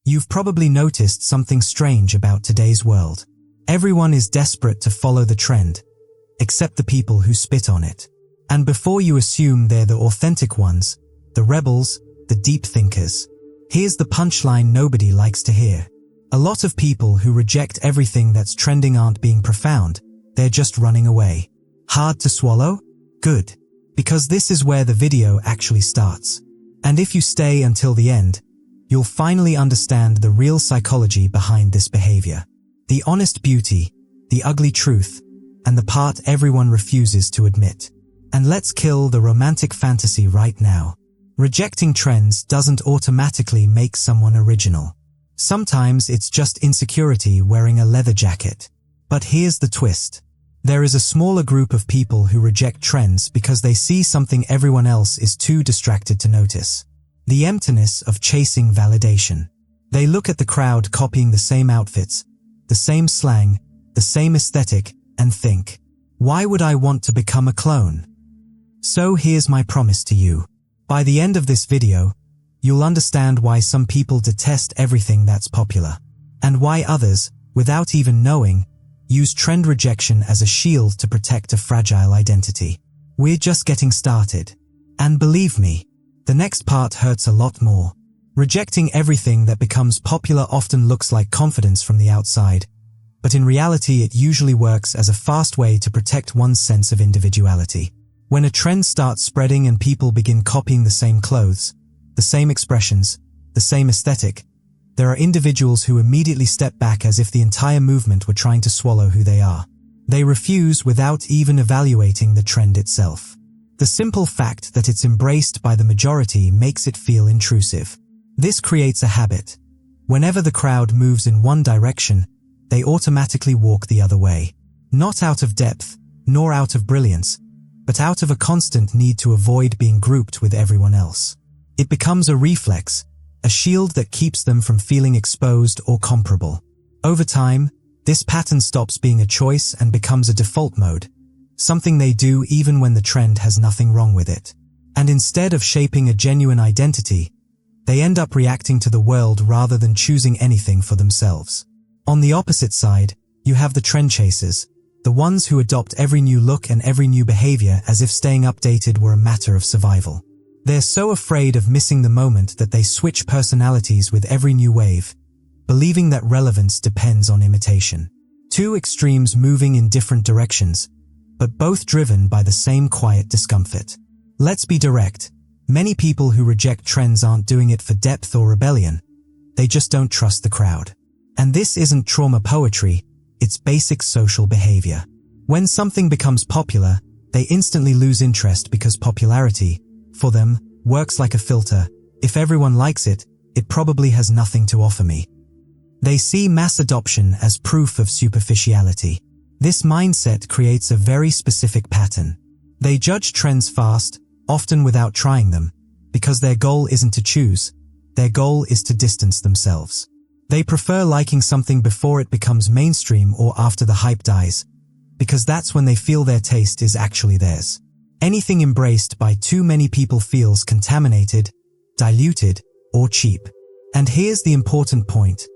You've probably noticed something strange about today's world. Everyone is desperate to follow the trend, except the people who spit on it. And before you assume they're the authentic ones, the rebels, the deep thinkers, here's the punchline nobody likes to hear. A lot of people who reject everything that's trending aren't being profound, they're just running away. Hard to swallow? Good. Because this is where the video actually starts. And if you stay until the end, you'll finally understand the real psychology behind this behavior. The honest beauty, the ugly truth, and the part everyone refuses to admit. And let's kill the romantic fantasy right now. Rejecting trends doesn't automatically make someone original. Sometimes it's just insecurity wearing a leather jacket. But here's the twist. There is a smaller group of people who reject trends because they see something everyone else is too distracted to notice. The emptiness of chasing validation. They look at the crowd copying the same outfits, the same slang, the same aesthetic, and think, why would I want to become a clone? So here's my promise to you. By the end of this video, you'll understand why some people detest everything that's popular, and why others, without even knowing, use trend rejection as a shield to protect a fragile identity. We're just getting started. And believe me, the next part hurts a lot more. Rejecting everything that becomes popular often looks like confidence from the outside, but in reality it usually works as a fast way to protect one's sense of individuality. When a trend starts spreading and people begin copying the same clothes, the same expressions, the same aesthetic, there are individuals who immediately step back as if the entire movement were trying to swallow who they are. They refuse without even evaluating the trend itself. The simple fact that it's embraced by the majority makes it feel intrusive. This creates a habit. Whenever the crowd moves in one direction, they automatically walk the other way. Not out of depth, nor out of brilliance, but out of a constant need to avoid being grouped with everyone else. It becomes a reflex, a shield that keeps them from feeling exposed or comparable. Over time, this pattern stops being a choice and becomes a default mode, something they do even when the trend has nothing wrong with it. And instead of shaping a genuine identity, they end up reacting to the world rather than choosing anything for themselves. On the opposite side, you have the trend chasers, the ones who adopt every new look and every new behavior as if staying updated were a matter of survival. They're so afraid of missing the moment that they switch personalities with every new wave, believing that relevance depends on imitation. Two extremes moving in different directions, but both driven by the same quiet discomfort. Let's be direct. Many people who reject trends aren't doing it for depth or rebellion. They just don't trust the crowd. And this isn't trauma poetry, it's basic social behavior. When something becomes popular, they instantly lose interest because popularity, for them, works like a filter. If everyone likes it, it probably has nothing to offer me. They see mass adoption as proof of superficiality. This mindset creates a very specific pattern. They judge trends fast, often without trying them, because their goal isn't to choose, their goal is to distance themselves. They prefer liking something before it becomes mainstream or after the hype dies, because that's when they feel their taste is actually theirs. Anything embraced by too many people feels contaminated, diluted, or cheap. And here's the important point.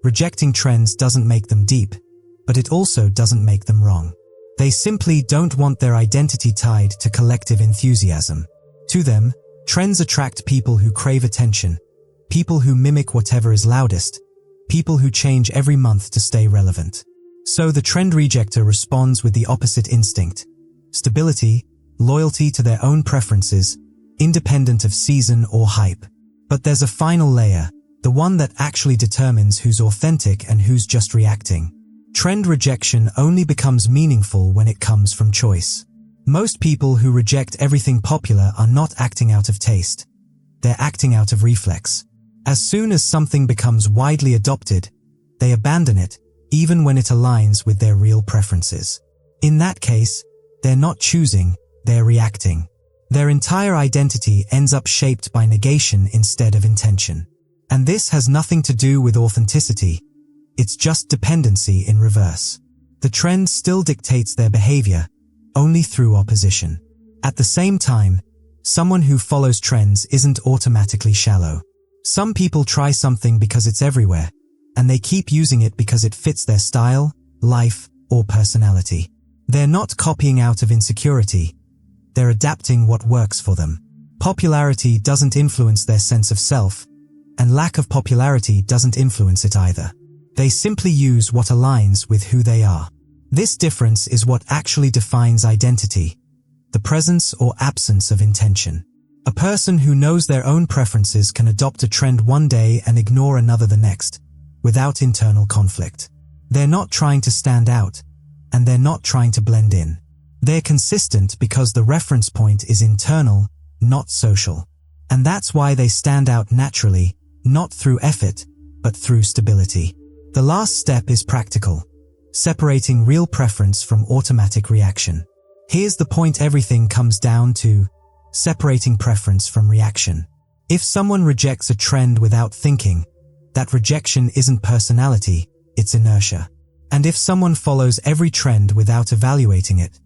Rejecting trends doesn't make them deep, but it also doesn't make them wrong. They simply don't want their identity tied to collective enthusiasm. To them, trends attract people who crave attention, people who mimic whatever is loudest, people who change every month to stay relevant. So the trend rejecter responds with the opposite instinct: stability, loyalty to their own preferences, independent of season or hype. But there's a final layer, the one that actually determines who's authentic and who's just reacting. Trend rejection only becomes meaningful when it comes from choice. Most people who reject everything popular are not acting out of taste. They're acting out of reflex. As soon as something becomes widely adopted, they abandon it, even when it aligns with their real preferences. In that case, they're not choosing, they're reacting. Their entire identity ends up shaped by negation instead of intention. And this has nothing to do with authenticity. It's just dependency in reverse. The trend still dictates their behavior, only through opposition. At the same time, someone who follows trends isn't automatically shallow. Some people try something because it's everywhere, and they keep using it because it fits their style, life, or personality. They're not copying out of insecurity. They're adapting what works for them. Popularity doesn't influence their sense of self, and lack of popularity doesn't influence it either. They simply use what aligns with who they are. This difference is what actually defines identity, the presence or absence of intention. A person who knows their own preferences can adopt a trend one day and ignore another the next, without internal conflict. They're not trying to stand out, and they're not trying to blend in. They're consistent because the reference point is internal, not social. And that's why they stand out naturally, not through effort, but through stability. The last step is practical, separating real preference from automatic reaction. Here's the point everything comes down to: separating preference from reaction. If someone rejects a trend without thinking, that rejection isn't personality, it's inertia. And if someone follows every trend without evaluating it,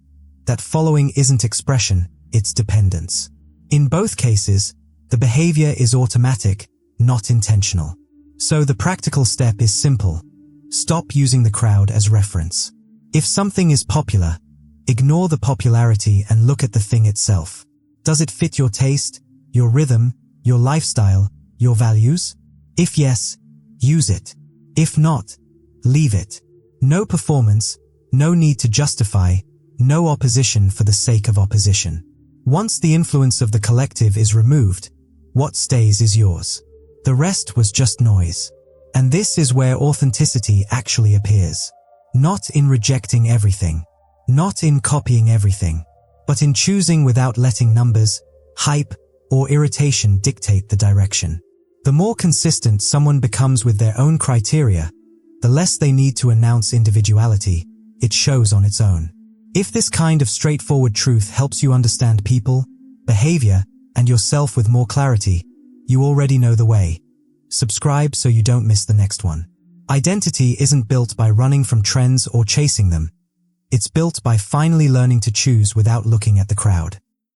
that following isn't expression, it's dependence. In both cases, the behavior is automatic, not intentional. So the practical step is simple. Stop using the crowd as reference. If something is popular, ignore the popularity and look at the thing itself. Does it fit your taste, your rhythm, your lifestyle, your values? If yes, use it. If not, leave it. No performance, no need to justify, no opposition for the sake of opposition. Once the influence of the collective is removed, what stays is yours. The rest was just noise. And this is where authenticity actually appears. Not in rejecting everything, not in copying everything, but in choosing without letting numbers, hype, or irritation dictate the direction. The more consistent someone becomes with their own criteria, the less they need to announce individuality. It shows on its own. If this kind of straightforward truth helps you understand people, behavior, and yourself with more clarity, you already know the way. Subscribe so you don't miss the next one. Identity isn't built by running from trends or chasing them. It's built by finally learning to choose without looking at the crowd.